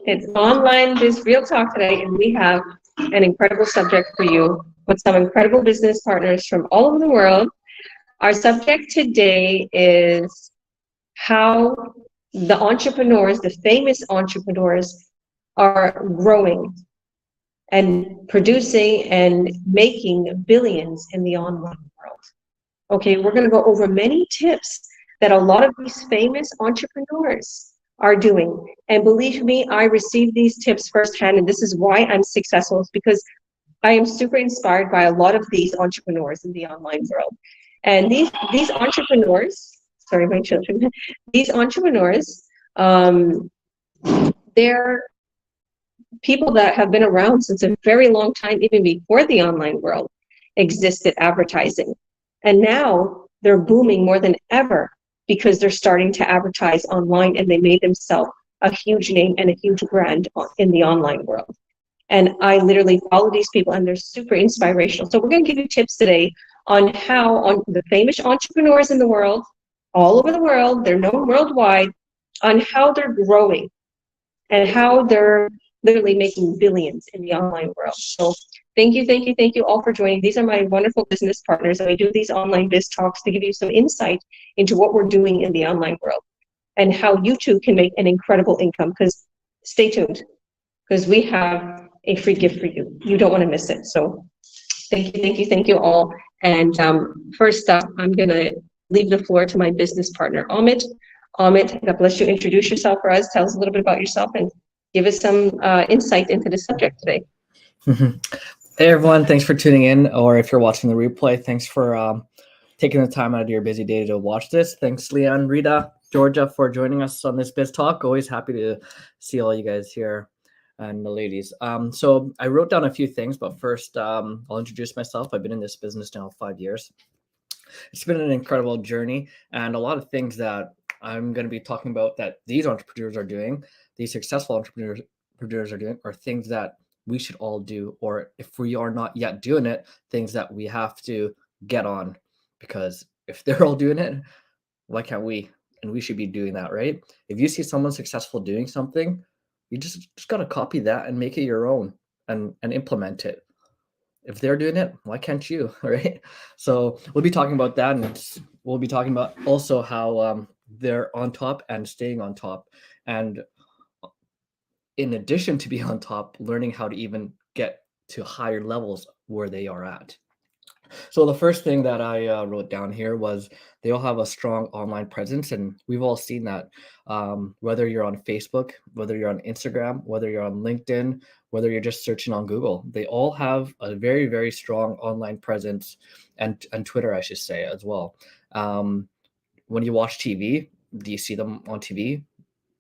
It's online Biz Real Talk today, and we have an incredible subject for you with some incredible business partners from all over the world. Our subject today is how the entrepreneurs, the famous entrepreneurs, are growing and producing and making billions in the online world. Okay, we're going to go over many tips that a lot of these famous entrepreneurs are doing. And believe me, I received these tips firsthand, and this is why I'm successful, is because I am super inspired by a lot of these entrepreneurs in the online world. And these entrepreneurs, sorry, my children, these entrepreneurs, they're people that have been around since a very long time, even before the online world existed, advertising. And now they're booming more than ever because they're starting to advertise online, and they made themselves a huge name and a huge brand in the online world. And I literally follow these people, and they're super inspirational. So we're going to give you tips today on how on the famous entrepreneurs in the world, all over the world, they're known worldwide, on how they're growing and how they're literally making billions in the online world. So thank you all for joining. These are my wonderful business partners, and we do these online biz talks to give you some insight into what we're doing in the online world and how you too can make an incredible income. Because stay tuned, because we have a free gift for you. You don't want to miss it. So thank you all. And first up, I'm going to leave the floor to my business partner, Amit. Amit, God bless you. Introduce yourself for us. Tell us a little bit about yourself and give us some insight into the subject today. Hey everyone, thanks for tuning in, or if you're watching the replay, thanks for taking the time out of your busy day to watch this. Thanks Leon, Rita, Georgia for joining us on this Biz Talk. Always happy to see all you guys here and the ladies. So I wrote down a few things, but first I'll introduce myself. I've been in this business now 5 years. It's been an incredible journey, and a lot of things that I'm going to be talking about that these entrepreneurs are doing, these successful entrepreneurs are doing, are things that we should all do, or if we are not yet doing it, things that we have to get on, because if they're all doing it, why can't we? And we should be doing that, right? If you see someone successful doing something, you just got to copy that and make it your own and implement it. If they're doing it, why can't you, right? So we'll be talking about that, and we'll be talking about also how they're on top and staying on top, and in addition to be on top, learning how to even get to higher levels where they are at. So the first thing that I wrote down here was they all have a strong online presence, and we've all seen that. Whether you're on Facebook, whether you're on Instagram, whether you're on LinkedIn, whether you're just searching on Google, they all have a very, very strong online presence, and Twitter, I should say, as well. When you watch TV, do you see them on TV?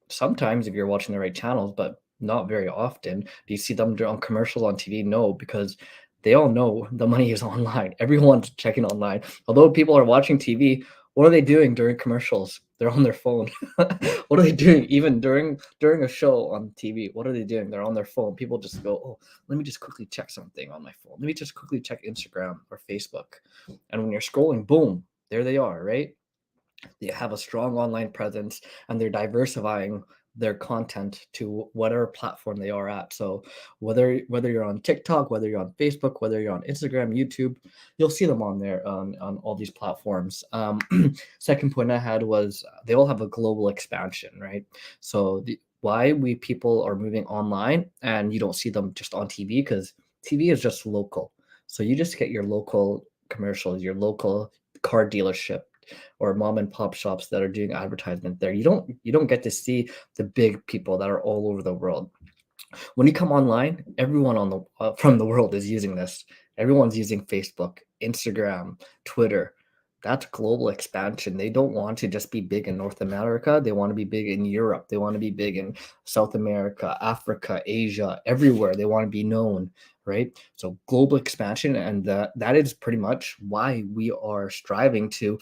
Sometimes if you're watching the right channels, but not very often. Do you see them on commercials on TV? No, because they all know the money is online. Everyone's checking online. Although people are watching TV, what are they doing during commercials? They're on their phone. What are they doing even during a show on TV? What are they doing? They're on their phone. People just go, oh, let me just quickly check something on my phone. Let me just quickly check Instagram or Facebook. And when you're scrolling, boom, there they are, right? They have a strong online presence, and they're diversifying their content to whatever platform they are at. So whether you're on TikTok, whether you're on Facebook, whether you're on Instagram, YouTube, you'll see them on there on all these platforms. Second point I had was they all have a global expansion, right? So why we people are moving online and you don't see them just on TV, because TV is just local. So you just get your local commercials, your local car dealership, or mom and pop shops that are doing advertisement there. You don't get to see the big people that are all over the world. When you come online, everyone on the from the world is using this. Everyone's using Facebook, Instagram, Twitter. That's global expansion. They don't want to just be big in North America. They want to be big in Europe. They want to be big in South America, Africa, Asia, everywhere. They want to be known, right? So global expansion, and that is pretty much why we are striving to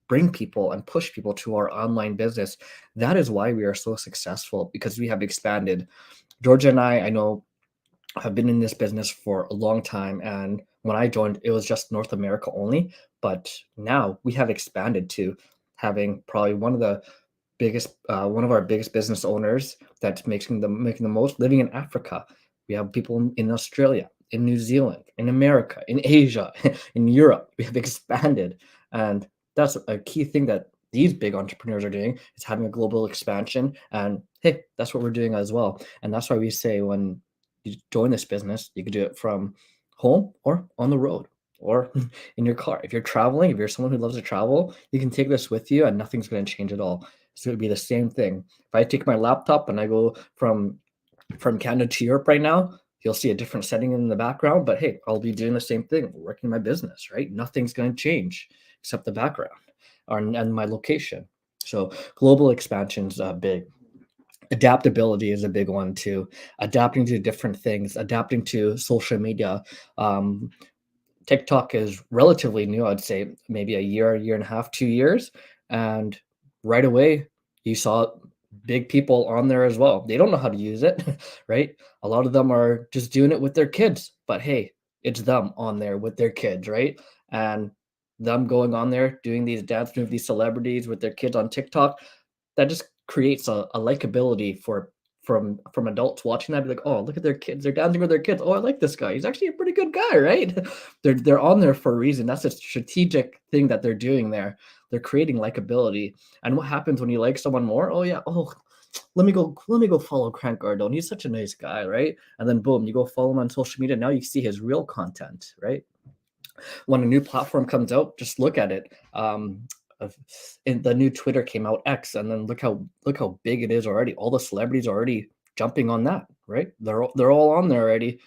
bring people and push people to our online business. That is why we are so successful, because we have expanded. Georgia and I know, have been in this business for a long time. And when I joined, it was just North America only. But now we have expanded to having probably one of the one of our biggest business owners that's making the most, living in Africa. We have people in Australia, in New Zealand, in America, in Asia, in Europe. We have expanded, and that's a key thing that these big entrepreneurs are doing, is having a global expansion. And hey, that's what we're doing as well. And that's why we say, when you join this business, you can do it from home or on the road or in your car. If you're traveling, if you're someone who loves to travel, you can take this with you and nothing's going to change at all. So it'd be the same thing. If I take my laptop and I go from Canada to Europe right now, you'll see a different setting in the background, but hey, I'll be doing the same thing, working my business, right? Nothing's going to change except the background and my location. So global expansion's big. Adaptability is a big one too. Adapting to different things, adapting to social media. Um, TikTok is relatively new, I'd say maybe a year and a half, 2 years. And right away, you saw big people on there as well. They don't know how to use it, right? A lot of them are just doing it with their kids, but hey, it's them on there with their kids, right? And them going on there doing these dance moves, these celebrities with their kids on TikTok, that just creates a likability from adults watching that. Be like, oh, look at their kids, they're dancing with their kids. Oh, I like this guy, he's actually a pretty good guy, right? They're on there for a reason. That's a strategic thing that they're doing there. They're creating likability. And what happens when you like someone more? Oh yeah, oh, let me go follow Grant Cardone, he's such a nice guy, right? And then boom, you go follow him on social media. Now you see his real content, right? When a new platform comes out, just look at it. The new Twitter came out, X, and then look how big it is already. All the celebrities are already jumping on that, right? They're all on there already.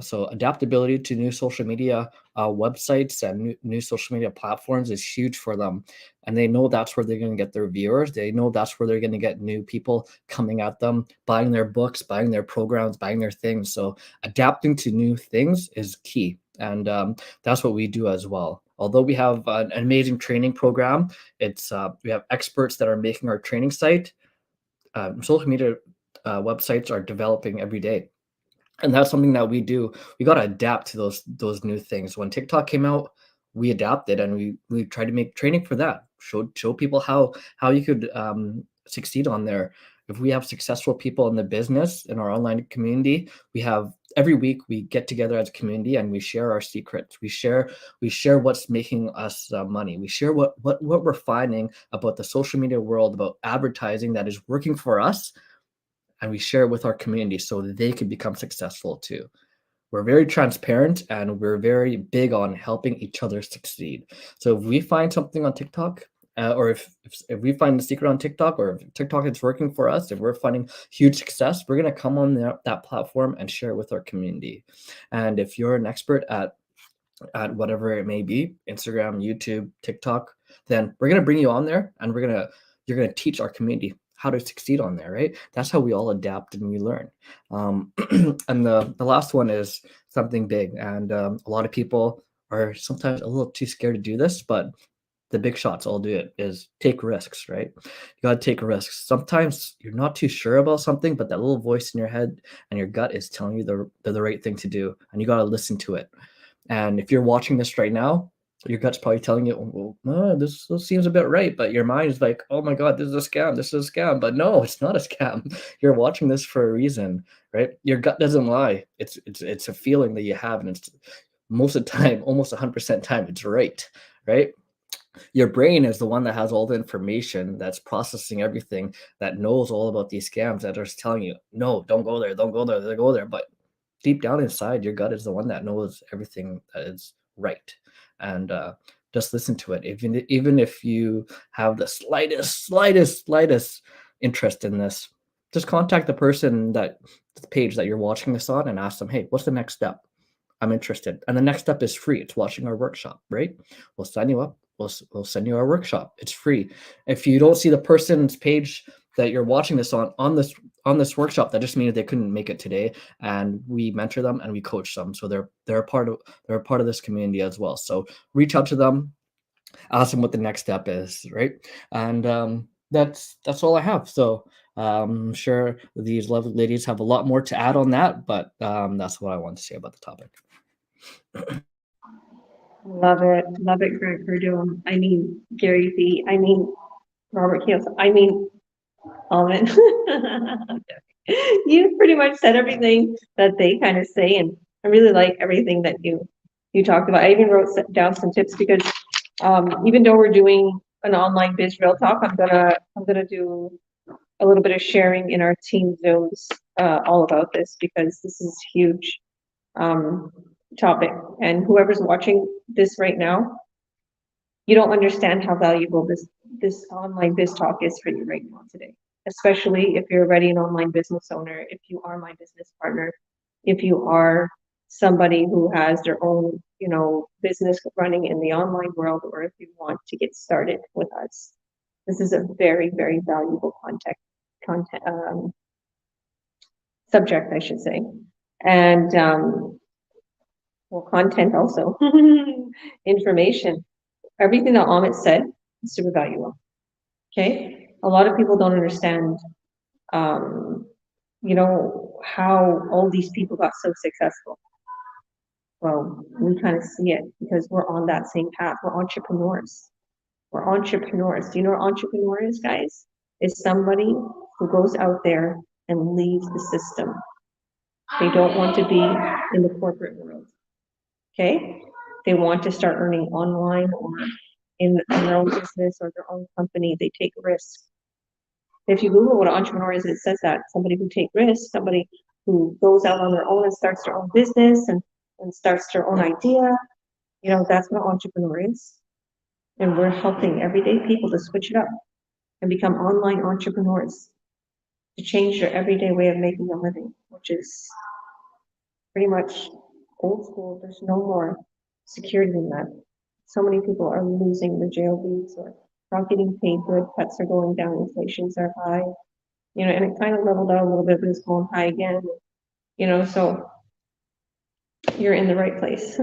So adaptability to new social media websites and new social media platforms is huge for them. And they know that's where they're going to get their viewers. They know that's where they're going to get new people coming at them, buying their books, buying their programs, buying their things. So adapting to new things is key. And that's what we do as well. Although we have an amazing training program, we have experts that are making our training site. Social media websites are developing every day, and that's something that we do. We got to adapt to those new things. When TikTok came out, we adapted, and we tried to make training for that. Show people how you could succeed on there. If we have successful people in the business in our online community, we have every week we get together as a community and we share our secrets. We share what's making us money. We share what we're finding about the social media world, about advertising that is working for us, and we share it with our community so that they can become successful too. We're very transparent and we're very big on helping each other succeed. So if we find something on TikTok, or if we find the secret on TikTok, or if TikTok is working for us, if we're finding huge success, we're going to come on that platform and share it with our community. And if you're an expert at whatever it may be, Instagram, YouTube, TikTok, then we're going to bring you on there and you're going to teach our community how to succeed on there, right? That's how we all adapt and we learn. And the last one is something big. And a lot of people are sometimes a little too scared to do this, but the big shots all do it, is take risks, right? You got to take risks. Sometimes you're not too sure about something, but that little voice in your head and your gut is telling you the right thing to do, and you got to listen to it. And if you're watching this right now, your gut's probably telling you, well, no, this seems a bit right. But your mind is like, oh my God, this is a scam. This is a scam. But no, it's not a scam. You're watching this for a reason, right? Your gut doesn't lie. It's a feeling that you have. And it's most of the time, almost 100% time, it's right? Your brain is the one that has all the information, that's processing everything, that knows all about these scams, that are telling you, no, don't go there, don't go there, don't go there. But deep down inside, your gut is the one that knows everything that is right. And just listen to it. Even if you have the slightest interest in this, just contact the person, the page that you're watching this on, and ask them, hey, what's the next step? I'm interested. And the next step is free. It's watching our workshop, right? We'll sign you up. We'll send you our workshop. It's free. If you don't see the person's page that you're watching this on this workshop, that just means they couldn't make it today. And we mentor them and we coach them, so they're a part of this community as well. So reach out to them, ask them what the next step is, right? And that's all I have. So I'm sure these lovely ladies have a lot more to add on that, but that's what I want to say about the topic. Love it, Grant Cardone. I mean, Gary Vee. I mean, Robert Kiyosaki. I mean, Almond. You pretty much said everything that they kind of say, and I really like everything that you talked about. I even wrote down some tips because even though we're doing an online Biz Real Talk, I'm gonna do a little bit of sharing in our team Zooms all about this because this is huge um, topic. And whoever's watching this right now, you don't understand how valuable this online biz talk is for you right now today, especially if you're already an online business owner, if you are my business partner, if you are somebody who has their own, business running in the online world, or if you want to get started with us. This is a very, very valuable content subject, I should say. And well, content also, information. Everything that Amit said is super valuable. Okay, a lot of people don't understand, um, how all these people got so successful. Well, we kind of see it because we're on that same path. We're entrepreneurs. We're entrepreneurs. Do you know what entrepreneur is, guys? Is somebody who goes out there and leaves the system. They don't want to be in the corporate world. Okay, they want to start earning online or in their own business or their own company. They take risks. If you Google what an entrepreneur is, it says that somebody who take risks, somebody who goes out on their own and starts their own business and starts their own idea. That's what an entrepreneur is. And we're helping everyday people to switch it up and become online entrepreneurs, to change their everyday way of making a living, which is pretty much old school. There's no more security in that. So many people are losing the jail beats or not getting paid good, pets are going down, inflations are high, and it kind of leveled out a little bit, but it's going high again, so you're in the right place.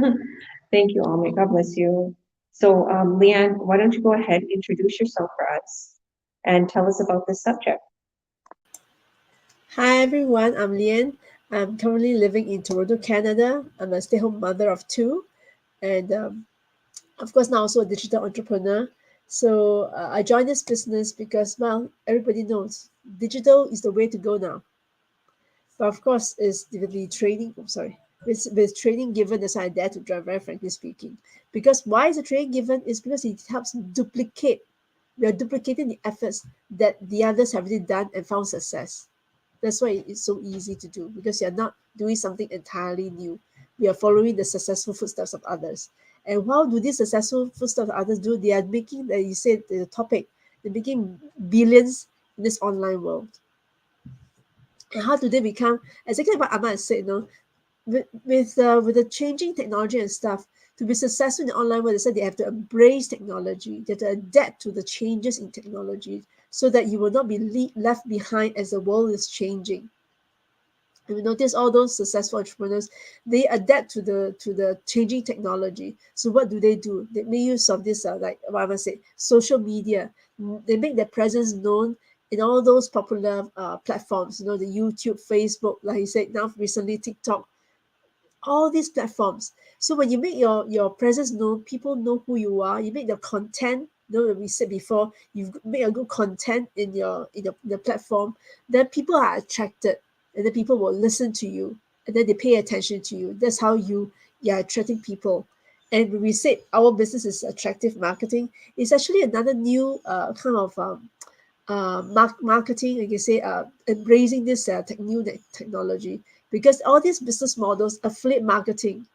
Thank you, Amit. God bless you. So, Leanne, why don't you go ahead, introduce yourself for us, and tell us about this subject. Hi everyone, I'm Lian. I'm currently living in Toronto, Canada. I'm a stay-home mother of two, and of course now also a digital entrepreneur. So I joined this business because, well, everybody knows digital is the way to go now. But of course, is the training. I'm sorry, with training given, that's why I dare to drive. Very frankly speaking, because why is the training given? Is because it helps duplicate. We are duplicating the efforts that the others have already done and found success. That's why it's so easy to do because you're not doing something entirely new. We are following the successful footsteps of others. And how do these successful footsteps of others do? They are making, like you said, the topic, they're making billions in this online world. And how do they become, exactly what Ahmad said, with the changing technology and stuff, to be successful in the online world, they said they have to embrace technology, they have to adapt to the changes in technology so that you will not be left behind as the world is changing. And we notice all those successful entrepreneurs, they adapt to the changing technology. So what do? They make use of this, like what I must say, social media. They make their presence known in all those popular platforms, the YouTube, Facebook, like you said, now recently TikTok, all these platforms. So when you make your presence known, people know who you are. You make the content. We said before, you make a good content in the platform, then people are attracted, and then people will listen to you, and then they pay attention to you. That's how you're attracting people. And when we said our business is attractive marketing, it's actually another new kind of marketing, like you say, embracing this new technology, because all these business models, affiliate marketing,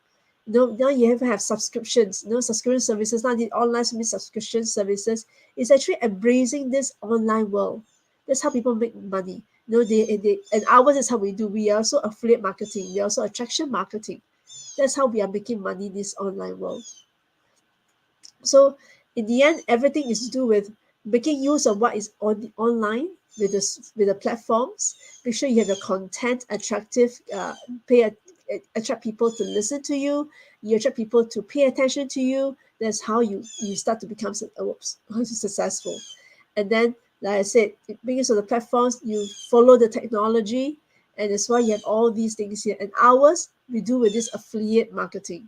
now you have subscriptions, subscription services, now the online subscription services is actually embracing this online world. That's how people make money. They and ours is how we do. We are also affiliate marketing. We are also attraction marketing. That's how we are making money in this online world. So in the end, everything is to do with making use of what is on the online with the platforms. Make sure you have the content attractive, attract people to listen to you. You attract people to pay attention to you. That's how you start to become successful. And then, like I said, because of the platforms, you follow the technology, and that's why you have all these things here. And ours, we do with this affiliate marketing.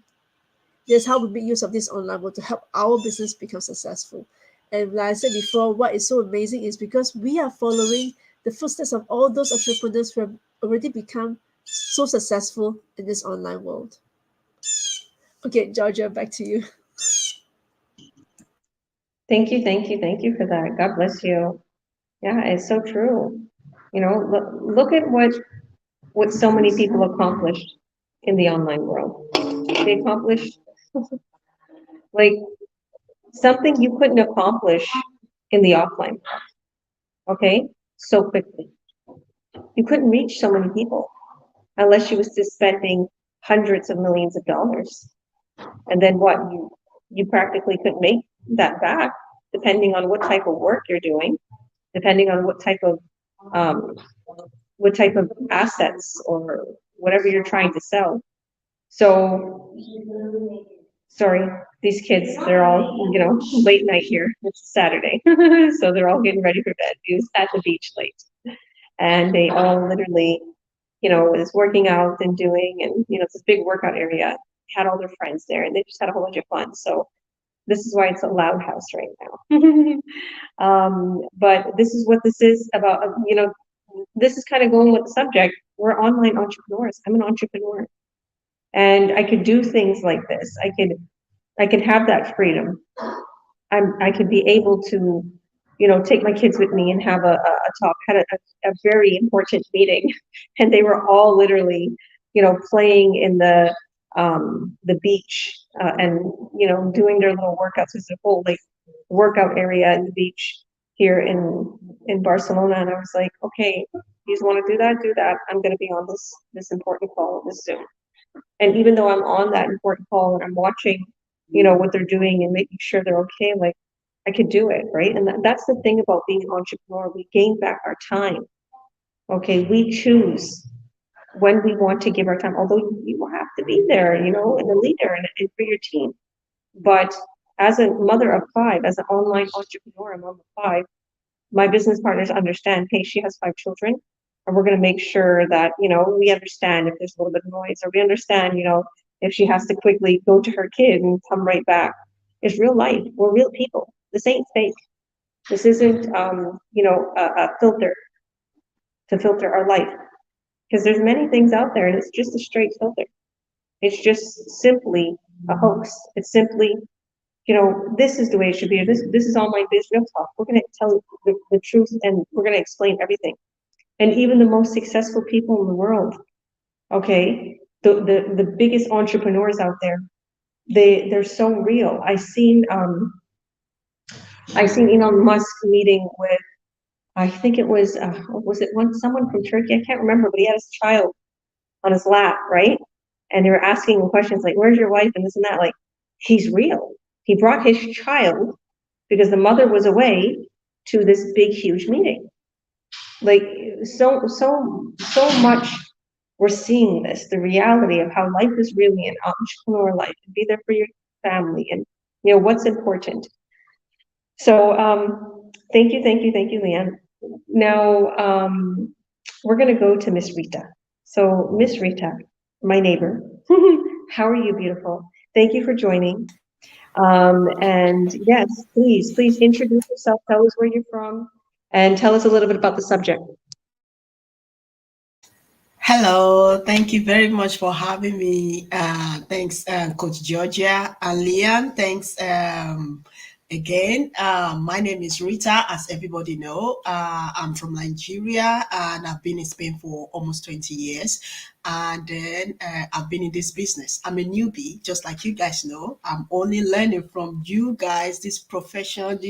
That's how we make use of this online world to help our business become successful. And like I said before, what is so amazing is because we are following the footsteps of all those entrepreneurs who have already become so successful in this online world. Okay, Georgia, back to you. Thank you, thank you, thank you for that. God bless you. Yeah, it's so true. You know, look at what so many people accomplished in the online world. They accomplished like something you couldn't accomplish in the offline, okay? So quickly. You couldn't reach so many people unless you was just spending hundreds of millions of dollars. And then what? You practically couldn't make that back, depending on what type of work you're doing, depending on um, what type of assets or whatever you're trying to sell. So, sorry, these kids, they're all, late night here. It's Saturday. So they're all getting ready for bed. He was at the beach late. And they all literally, was working out and doing, and, it's this big workout area. Had all their friends there, and they just had a whole bunch of fun. So this is why it's a loud house right now. But this is what this is about. This is kind of going with the subject. We're online entrepreneurs. I'm an entrepreneur, and I could do things like this. I could have that freedom. I could be able to, take my kids with me and have a talk. Had a very important meeting, and they were all literally, playing in the beach and doing their little workouts. There's a whole like workout area in the beach here in Barcelona, and I was like, okay, you just want to do that, do that. I'm going to be on this important call this Zoom. And even though I'm on that important call and I'm watching, what they're doing and making sure they're okay, like I could do it, right? And that's the thing about being an entrepreneur. We gain back our time. Okay, we choose when we want to give our time, although you will have to be there, and a leader and for your team. But as a mother of five, as an online entrepreneur, I'm mom of five, my business partners understand, hey, she has 5 children, and we're going to make sure that, we understand if there's a little bit of noise, or we understand, if she has to quickly go to her kid and come right back. It's real life. We're real people. This ain't fake. This isn't, a filter to filter our life. Because there's many things out there, and it's just a straight filter. It's just simply a hoax. It's simply, this is the way it should be. This is online Biz Real Talk. We're going to tell the truth, and we're going to explain everything. And even the most successful people in the world, okay, the biggest entrepreneurs out there, they're so real. I seen Elon Musk meeting with, I think it was it someone from Turkey? I can't remember, but he had his child on his lap, right? And they were asking him questions like, "Where's your wife?" and this and that. Like, he's real. He brought his child because the mother was away to this big, huge meeting. Like, so much. We're seeing this, the reality of how life is really an entrepreneur life, and be there for your family, and what's important. So, thank you, Leanne. Now, we're going to go to Miss Rita. So, Miss Rita, my neighbor, how are you, beautiful? Thank you for joining. And yes, please introduce yourself. Tell us where you're from, and tell us a little bit about the subject. Hello, thank you very much for having me. Thanks, Coach Georgia and Leon. Thanks again. My name is Rita, as everybody know. I'm from Nigeria, and I've been in Spain for almost 20 years. And then I've been in this business. I'm a newbie, just like you guys know. I'm only learning from you guys, these professionals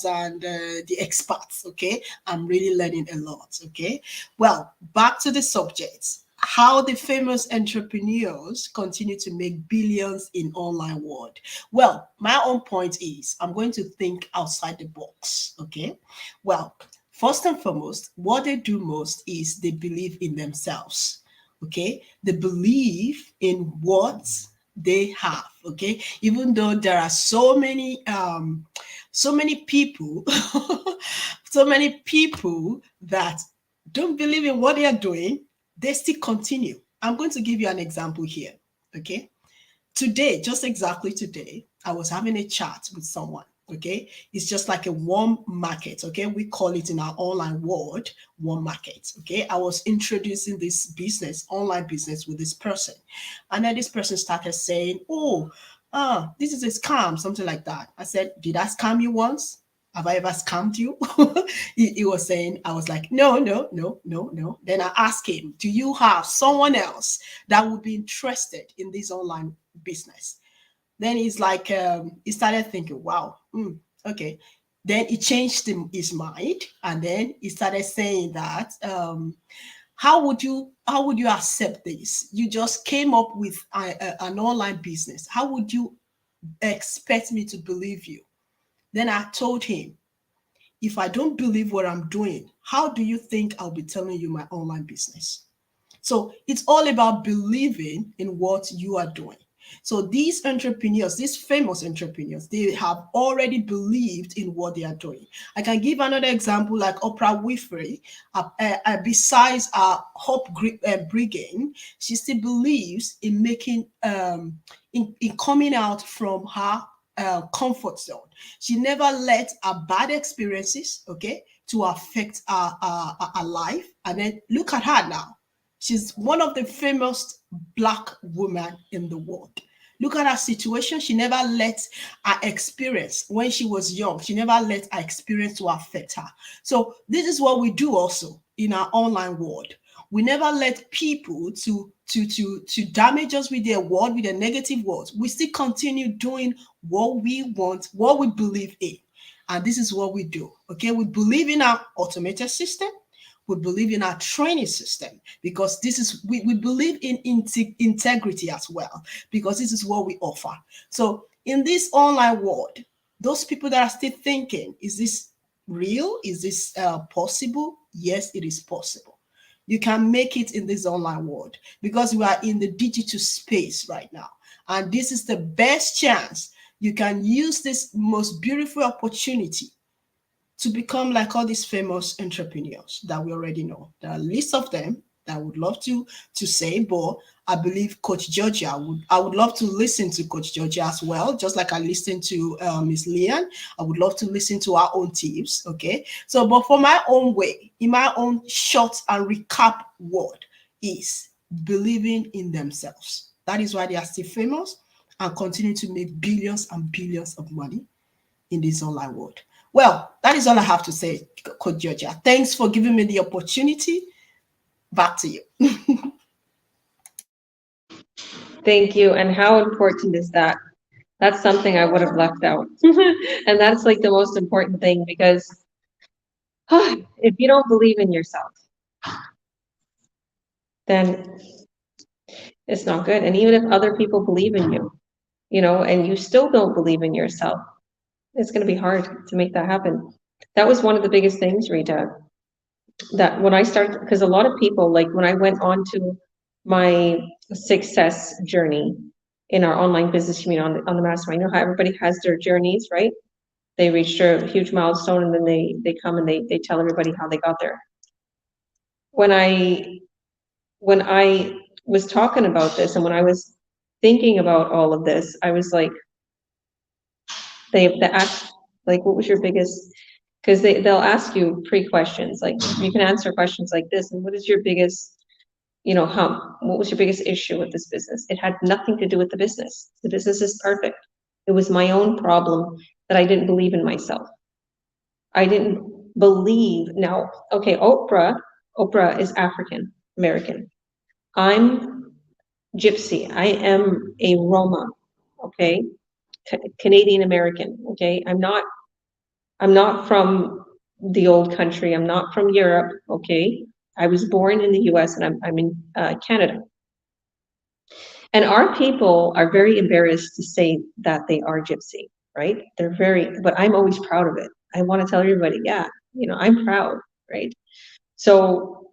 and the experts, okay? I'm really learning a lot, okay? Well, back to the subject. How the famous entrepreneurs continue to make billions in online world. Well, my own point is I'm going to think outside the box, okay? Well, first and foremost, what they do most is they believe in themselves, okay? They believe in what they have, okay? Even though there are so many people, so many people that don't believe in what they are doing, they still continue. I'm going to give you an example here, okay? Today, just exactly today, I was having a chat with someone, Okay, it's just like a warm market. Okay, we call it in our online world warm market. Okay, I was introducing this business, online business, with this person, and then this person started saying, "Oh, this is a scam," something like that. I said, "Did I scam you once? Have I ever scammed you?" He was saying, I was like, "No, no, no, no, no." Then I asked him, "Do you have someone else that would be interested in this online business?" Then he's like, he started thinking, wow, okay. Then he changed his mind, and then he started saying that, how would you accept this? You just came up with an online business. How would you expect me to believe you? Then I told him, if I don't believe what I'm doing, how do you think I'll be telling you my online business? So it's all about believing in what you are doing. So these entrepreneurs, these famous entrepreneurs, they have already believed in what they are doing. I can give another example like Oprah Winfrey. Besides Hope Brigade, she still believes in making, in coming out from her comfort zone. She never let her bad experiences, okay, to affect her life. And then look at her now. She's one of the famous Black women in the world. Look at her situation. She never let her experience when she was young. She never let her experience to affect her. So this is what we do also in our online world. We never let people to damage us with their word, with their negative words. We still continue doing what we want, what we believe in. And this is what we do. Okay, we believe in our automated system. We believe in our training system, because this is we believe in integrity as well, because this is what we offer. So in this online world, those people that are still thinking, is this real? Is this possible? Yes, it is possible. You can make it in this online world, because we are in the digital space right now, and this is the best chance you can use this most beautiful opportunity to become like all these famous entrepreneurs that we already know. There are lists of them that I would love to say, but I believe Coach Georgia I would love to listen to Coach Georgia as well, just like I listened to Miss Leanne. I would love to listen to our own tips. Okay. So, but for my own way, in my own short and recap word, is believing in themselves. That is why they are still famous and continue to make billions and billions of money in this online world. Well, that is all I have to say, Coach Georgia. Thanks for giving me the opportunity. Back to you. Thank you. And how important is that? That's something I would have left out. And that's like the most important thing, because if you don't believe in yourself, then it's not good. And even if other people believe in you, and you still don't believe in yourself, it's going to be hard to make that happen. That was one of the biggest things, Rita, that when I started, because a lot of people, like when I went on to my success journey in our online business community on the mastermind, how everybody has their journeys, right? They reach a huge milestone, and then they come and they tell everybody how they got there. When I was talking about this, and when I was thinking about all of this, I was like, they asked, like, what was your biggest, because they'll ask you pre-questions, like you can answer questions like this, and what is your biggest, hump? What was your biggest issue with this business? It had nothing to do with the business. The business is perfect. It was my own problem that I didn't believe in myself. I didn't believe. Now, okay, Oprah is African American. I'm Gypsy. I am a Roma, okay? Canadian American, okay? I'm not from the old country. I'm not from Europe, okay? I was born in the US, and I'm in Canada. And our people are very embarrassed to say that they are Gypsy, right? But I'm always proud of it. I want to tell everybody, yeah, I'm proud, right? So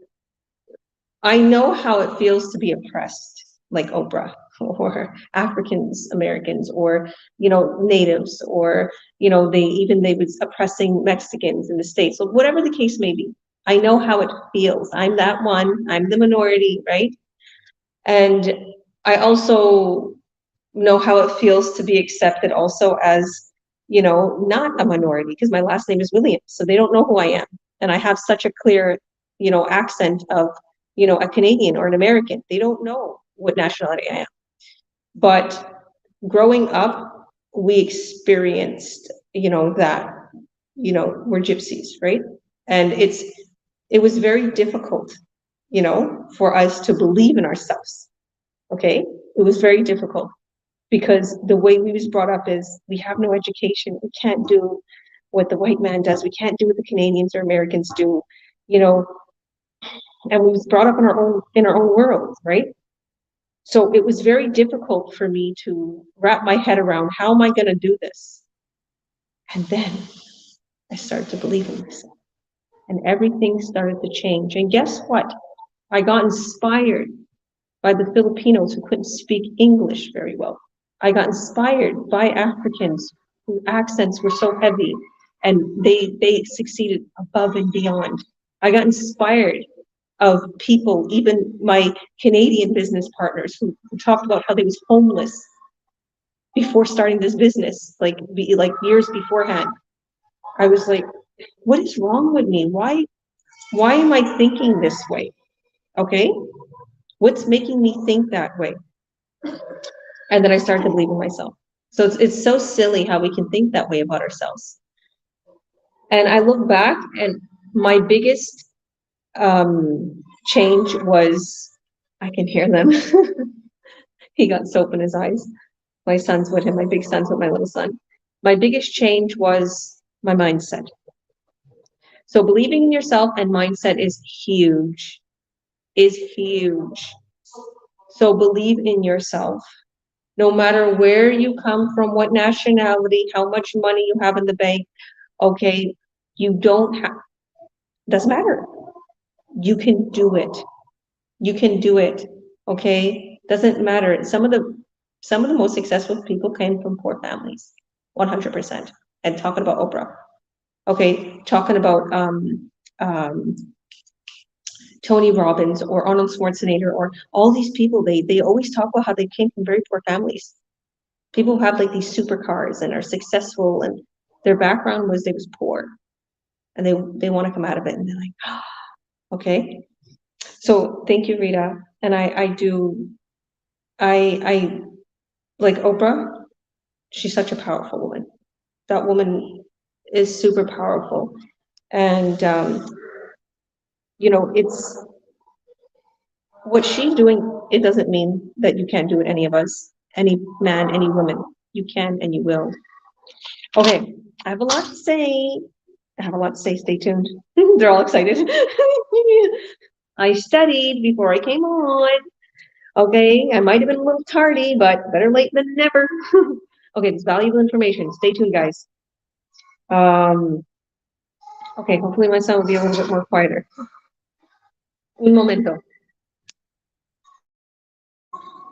I know how it feels to be oppressed, like Oprah, or Africans Americans, or natives, or they was oppressing Mexicans in the States. So whatever the case may be, I know how it feels. I'm that one. I'm the minority, right? And I also know how it feels to be accepted also as not a minority because my last name is Williams. So they don't know who I am. And I have such a clear, accent of, a Canadian or an American. They don't know what nationality I am. But growing up, we experienced, that, we're gypsies, right? And it was very difficult, for us to believe in ourselves. Okay. It was very difficult because the way we was brought up is we have no education. We can't do what the white man does. We can't do what the Canadians or Americans do, and we was brought up in our own world, right? So it was very difficult for me to wrap my head around how am I going to do this? And then I started to believe in myself and everything started to change. And guess what? I got inspired by the Filipinos who couldn't speak English very well. I got inspired by Africans whose accents were so heavy and they succeeded above and beyond. I got inspired of people, even my Canadian business partners who talked about how they was homeless before starting this business, like years beforehand. I was like, what is wrong with me? Why am I thinking this way? Okay. What's making me think that way? And then I started to believe in myself. So it's so silly how we can think that way about ourselves. And I look back and my biggest change was, I can hear them. He got soap in his eyes. My son's with him, my big son's with my little son. My biggest change was my mindset. So believing in yourself and mindset is huge. So believe in yourself. No matter where you come from, what nationality, how much money you have in the bank, okay, you don't have, doesn't matter. You can do it. You can do it, okay? Doesn't matter. Some of the most successful people came from poor families, 100%. And talking about Oprah, okay, talking about Tony Robbins or Arnold Schwarzenegger or all these people, they always talk about how they came from very poor families. People who have like these supercars and are successful and their background was they was poor and they want to come out of it and they're like, oh, okay. So thank you, Rita. And I like Oprah. She's such a powerful woman. That woman is super powerful. And, it's what she's doing. It doesn't mean that you can't do it. Any of us, any man, any woman, you can and you will. Okay. I have a lot to say. Stay tuned. They're all excited. I studied before I came on. Okay, I might have been a little tardy, but better late than never. Okay, it's valuable information. Stay tuned, guys. Okay, hopefully my son will be a little bit more quieter. Un momento.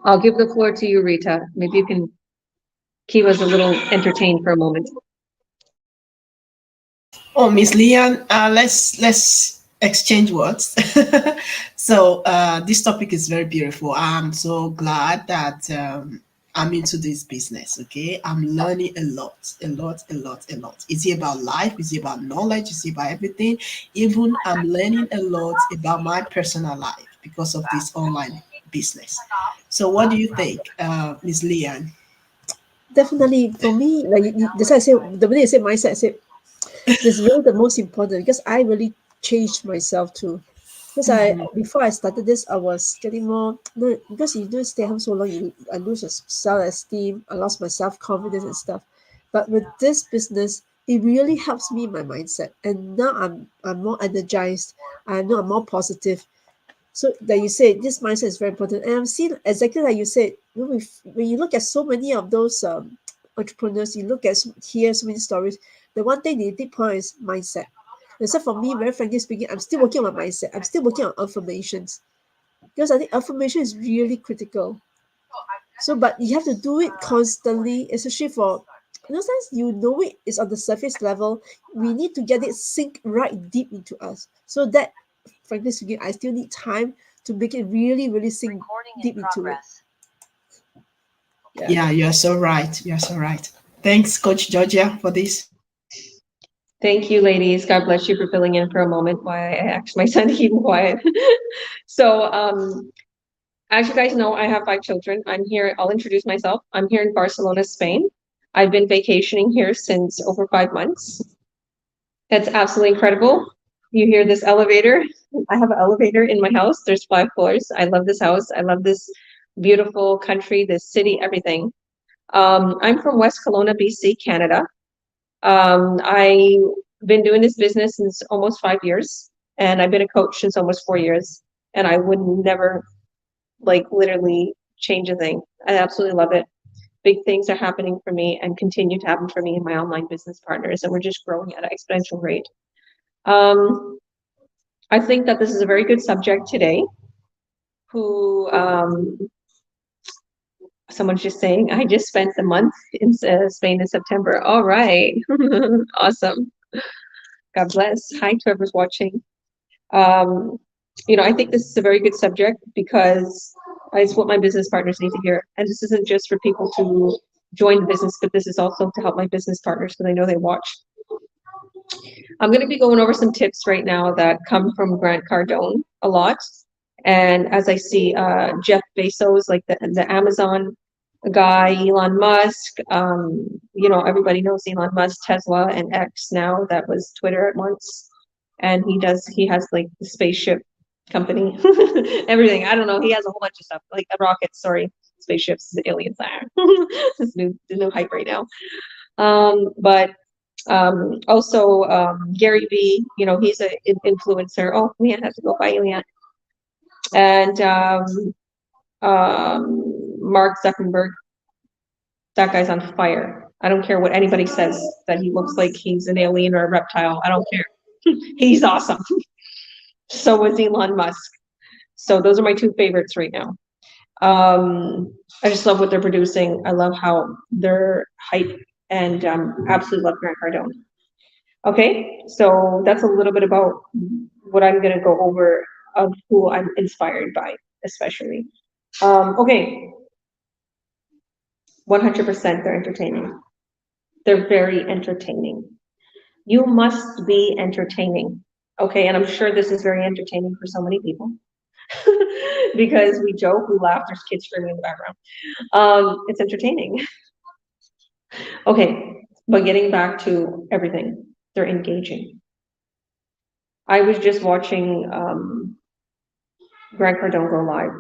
I'll give the floor to you, Rita. Maybe you can keep us a little entertained for a moment. Oh, Miss Leon, let's exchange words. So this topic is very beautiful. I'm so glad that I'm into this business. Okay, I'm learning a lot. Is it about life? Is it about knowledge? Is it about everything? Even I'm learning a lot about my personal life because of this online business. So what do you think, Miss Leon? Definitely, for me, like that's why I said the minute you said mindset, I said this is really the most important because I really changed myself too. Because before I started this, I was getting more no, because you don't stay home so long, I lose your self-esteem, I lost my self-confidence and stuff. But with this business, it really helps me in my mindset, and now I'm more energized. I know I'm more positive. So that you said this mindset is very important, and I'm seeing exactly like you said. When you look at so many of those entrepreneurs, you look at hear so many stories. The one thing they take point is mindset. And so for me, very frankly speaking, I'm still working on my mindset. I'm still working on affirmations because I think affirmation is really critical. So, but you have to do it constantly, especially for sometimes you know it is on the surface level. We need to get it sink right deep into us. So that, frankly speaking, I still need time to make it really, really sink deep into it. Yeah, you're so right. You're so right. Thanks, Coach Georgia, for this. Thank you, ladies. God bless you for filling in for a moment while I asked my son to keep quiet. So, as you guys know, I have 5 children. I'm here. I'll introduce myself. I'm here in Barcelona, Spain. I've been vacationing here since over 5 months. That's absolutely incredible. You hear this elevator? I have an elevator in my house. There's 5 floors. I love this house. I love this beautiful country, this city, everything. I'm from West Kelowna, BC, Canada. I've been doing this business since almost 5 years, and I've been a coach since almost 4 years. And I would never, like, literally change a thing. I absolutely love it. Big things are happening for me and continue to happen for me and my online business partners, and we're just growing at an exponential rate. I think that this is a very good subject today. Someone's just saying, I just spent a month in Spain in September. All right. Awesome. God bless. Hi to whoever's watching. I think this is a very good subject because it's what my business partners need to hear. And this isn't just for people to join the business, but this is also to help my business partners because I know they watch. I'm going to be going over some tips right now that come from Grant Cardone a lot. And as I see Jeff Bezos, like the Amazon guy, Elon Musk, everybody knows Elon Musk, Tesla, and X now. That was Twitter at once. And he has like the spaceship company, everything. I don't know. He has a whole bunch of stuff, like rockets, spaceships, the aliens are. This new hype right now. But also Gary Vee, he's an influencer. Oh, Leanne has to go. Bye, Leanne. And Mark Zuckerberg, that guy's on fire. I don't care what anybody says that he looks like he's an alien or a reptile. I don't care. He's awesome. So was Elon Musk. So those are my 2 favorites right now. I just love what they're producing. I love how they're hype, and absolutely love Grant Cardone. Okay, so that's a little bit about what I'm going to go over of who I'm inspired by, especially. Okay, 100% they're entertaining. They're very entertaining. You must be entertaining. Okay, and I'm sure this is very entertaining for so many people because we joke, we laugh, there's kids screaming in the background. It's entertaining. Okay, but getting back to everything, they're engaging. I was just watching Grant Cardone go live.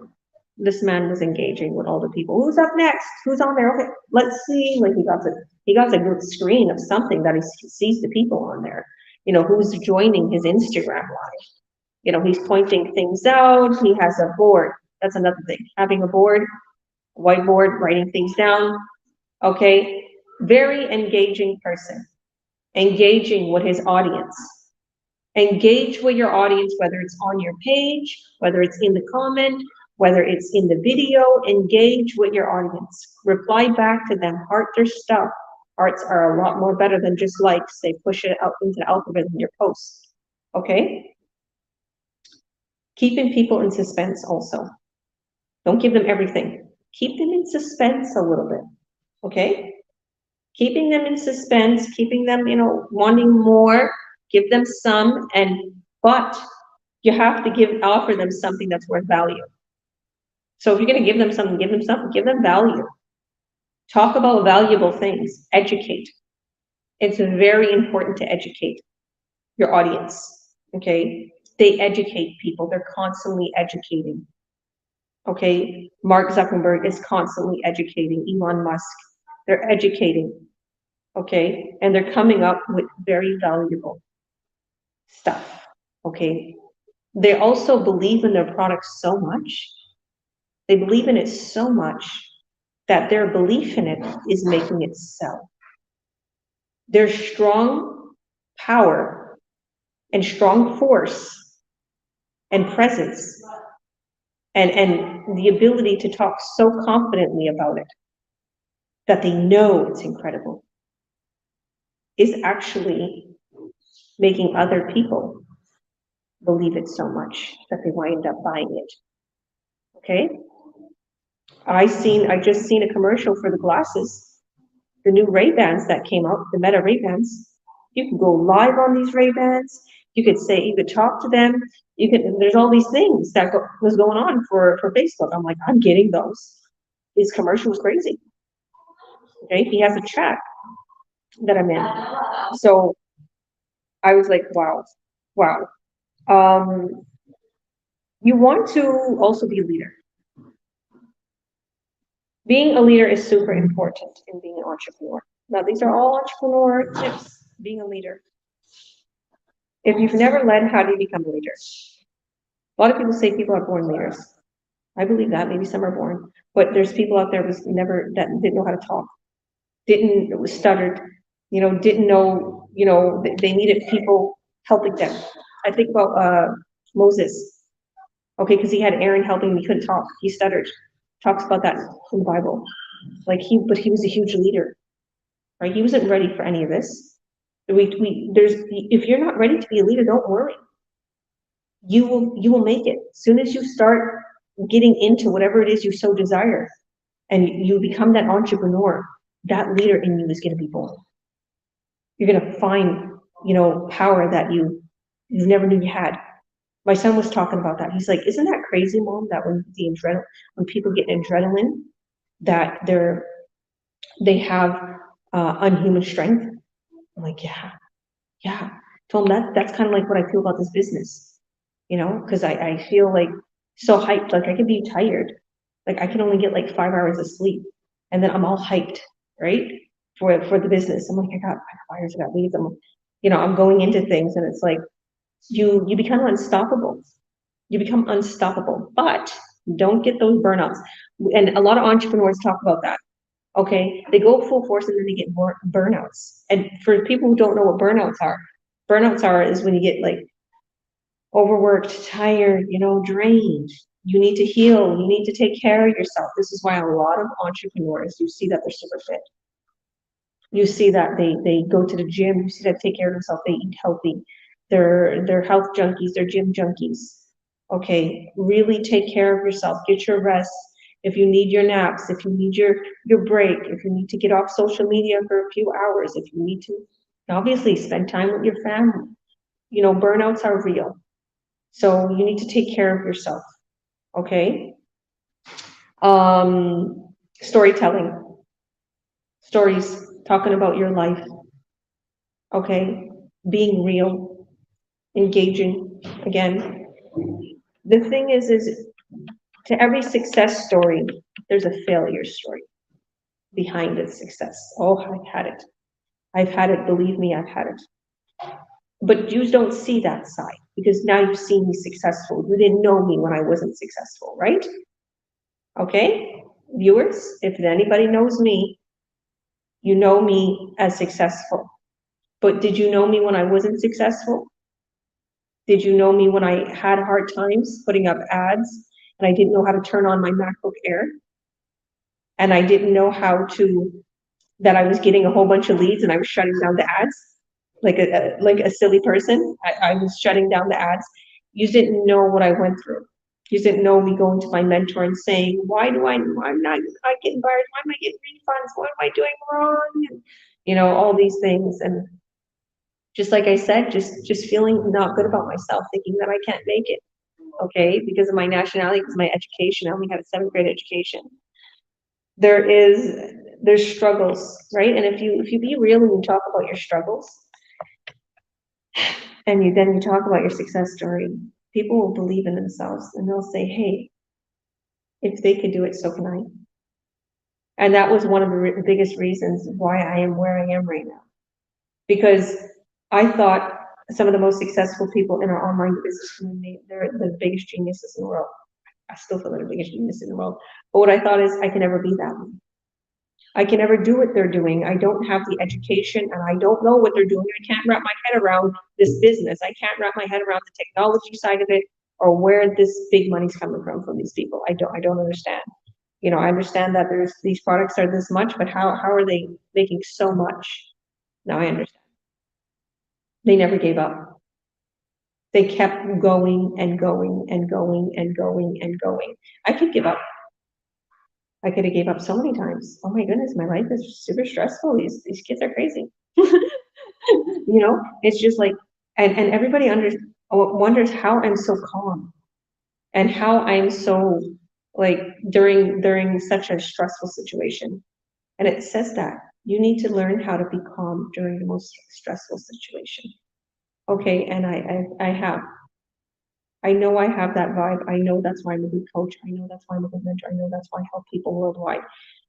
This man was engaging with all the people. Who's up next? Who's on there? Okay, let's see. Like he got a good screen of something that he sees the people on there. Who's joining his Instagram live. He's pointing things out. He has a board. That's another thing. Having a board, whiteboard, writing things down. Okay, very engaging person. Engaging with his audience. Engage with your audience, whether it's on your page, whether it's in the comment, whether it's in the video. Engage with your audience. Reply back to them. Heart their stuff. Hearts are a lot more better than just likes. They push it out into the algorithm in your posts. Okay? Keeping people in suspense also. Don't give them everything. Keep them in suspense a little bit. Okay? Keeping them in suspense, keeping them, wanting more. Give them some, but you have to offer them something that's worth value. So if you're going to give them something, give them value. Talk about valuable things. Educate. It's very important to educate your audience. Okay? They educate people. They're constantly educating. Okay? Mark Zuckerberg is constantly educating. Elon Musk. They're educating. Okay? And they're coming up with very valuable stuff. Okay? They also believe in their product so much. They believe in it so much that their belief in it is making it sell. Their strong power and strong force and presence and the ability to talk so confidently about it that they know it's incredible is actually making other people believe it so much that they wind up buying it. Okay? I just seen a commercial for the glasses. the new Ray-Bans that came out, the Meta Ray-Bans. You could go live on these Ray-Bans. You could talk to them. There's all these things that was going on for Facebook. I'm like, I'm getting those. His commercial was crazy. Okay, he has a track that I'm in. So I was like, wow. You want to also be a leader. Being a leader is super important in being an entrepreneur. Now, these are all entrepreneur tips, being a leader. If you've never led, how do you become a leader? A lot of people say people are born leaders. I believe that. Maybe some are born. But there's people out there that didn't know how to talk, stuttered, didn't know, they needed people helping them. I think about Moses, okay, because he had Aaron helping him, he couldn't talk, he stuttered. Talks about that in the Bible. But he was a huge leader, right? He wasn't ready for any of this. If you're not ready to be a leader, don't worry. You will make it. As soon as you start getting into whatever it is you so desire, and you become that entrepreneur, that leader in you is going to be born. You're going to find, power that you never knew you had. My son was talking about that. He's like, isn't that crazy, Mom, that when people get adrenaline, that they have unhuman strength? I'm like, yeah. Told him that's kind of like what I feel about this business, because I feel like so hyped. Like I can be tired. Like I can only get like 5 hours of sleep, and then I'm all hyped, right? For the business. I'm like, I got fires, I got leads. I'm going into things, and it's like you become unstoppable. You become unstoppable, but don't get those burnouts. And a lot of entrepreneurs talk about that. Okay, they go full force and then they get more burnouts. And for people who don't know what burnouts are is when you get like overworked, tired, drained. You need to heal. You need to take care of yourself. This is why a lot of entrepreneurs, you see that they're super fit. You see that they go to the gym. You see that they take care of themselves. They eat healthy. They're health junkies. They're gym junkies. Okay, really take care of yourself. Get your rest. If you need your naps, if you need your break, if you need to get off social media for a few hours, if you need to, obviously spend time with your family. Burnouts are real. So you need to take care of yourself. Okay? Storytelling. Stories, talking about your life. Okay? Being real. Engaging. Again. The thing is to every success story, there's a failure story behind its success. Oh, I've had it. Believe me, I've had it. But you don't see that side because now you see me successful. You didn't know me when I wasn't successful, right? Okay, viewers, if anybody knows me, you know me as successful. But did you know me when I wasn't successful? Did you know me when I had hard times putting up ads and I didn't know how to turn on my MacBook Air? And I didn't know that I was getting a whole bunch of leads and I was shutting down the ads like a silly person. I was shutting down the ads. You didn't know what I went through. You didn't know me going to my mentor and saying, why am I not getting buyers? Why am I getting refunds? What am I doing wrong? And, all these things. And just like I said, just feeling not good about myself, thinking that I can't make it. Okay, because of my nationality, because of my education. I only had a 7th grade education. There's struggles, right? And if you be real and you talk about your struggles, and you talk about your success story, people will believe in themselves and they'll say, hey, if they could do it, so can I. And that was one of the biggest reasons why I am where I am right now. Because I thought some of the most successful people in our online business community, they're the biggest geniuses in the world. I still feel they're the biggest genius in the world. But what I thought is I can never be that one. I can never do what they're doing. I don't have the education and I don't know what they're doing. I can't wrap my head around this business. I can't wrap my head around the technology side of it or where this big money's coming from these people. I don't understand. I understand that these products are this much, but how are they making so much? Now I understand. They never gave up. They kept going and going and going and going and going. I could give up. I could have gave up so many times. Oh my goodness, my life is super stressful. These kids are crazy. You know, it's just like, and everybody wonders how I'm so calm and how I'm so like during such a stressful situation. And it says that you need to learn how to be calm during the most stressful situation. Okay, and I have. I know I have that vibe. I know that's why I'm a good coach. I know that's why I'm a good mentor. I know that's why I help people worldwide.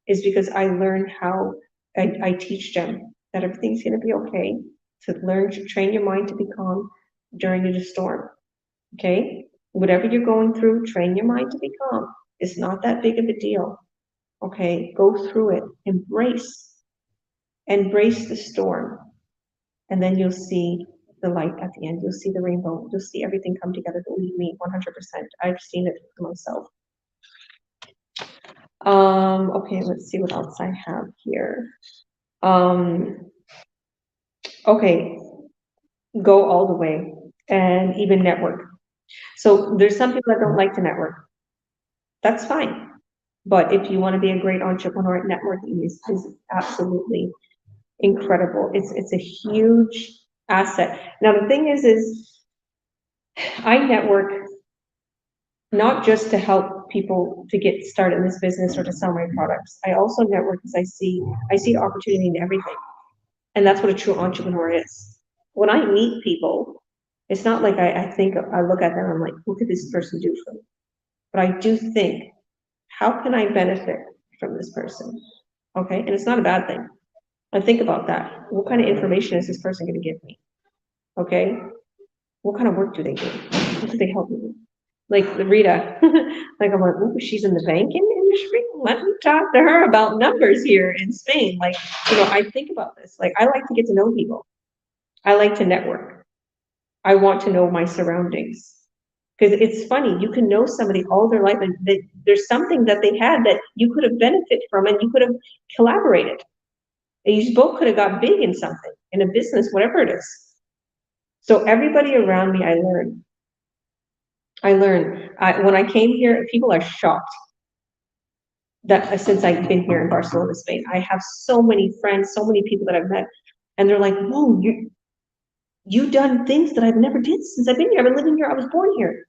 Is because I learned how I teach them that everything's gonna be okay. To learn to train your mind to be calm during the storm. Okay? Whatever you're going through, train your mind to be calm. It's not that big of a deal. Okay, go through it. Embrace the storm. And then you'll see the light at the end. You'll see the rainbow. You'll see everything come together. Believe me, 100%. I've seen it for myself. Okay, let's see what else I have here. Okay, go all the way and even network. So there's some people that don't like to network. That's fine. But if you want to be a great entrepreneur, networking is absolutely incredible. It's a huge asset. Now the thing is I network not just to help people to get started in this business or to sell my products. I also network because I see opportunity in everything. And that's what a true entrepreneur is. When I meet people, it's not like I think I look at them, I'm like, what could this person do for me? But I do think, how can I benefit from this person? Okay, and it's not a bad thing. I think about that. What kind of information is this person going to give me? Okay, what kind of work do they do? What do they help me with? Like Rita, like I'm like, ooh, she's in the banking industry. Let me talk to her about numbers here in Spain. Like, I think about this. Like, I like to get to know people. I like to network. I want to know my surroundings. Because it's funny, you can know somebody all their life and there's something that they had that you could have benefited from and you could have collaborated. And you both could have got big in something, in a business, whatever it is. So everybody around me, I learned. When I came here, people are shocked that since I've been here in Barcelona, Spain, I have so many friends, so many people that I've met, and they're like, "Whoa, you done things that I've never did since I've been here. I've been living here. I was born here.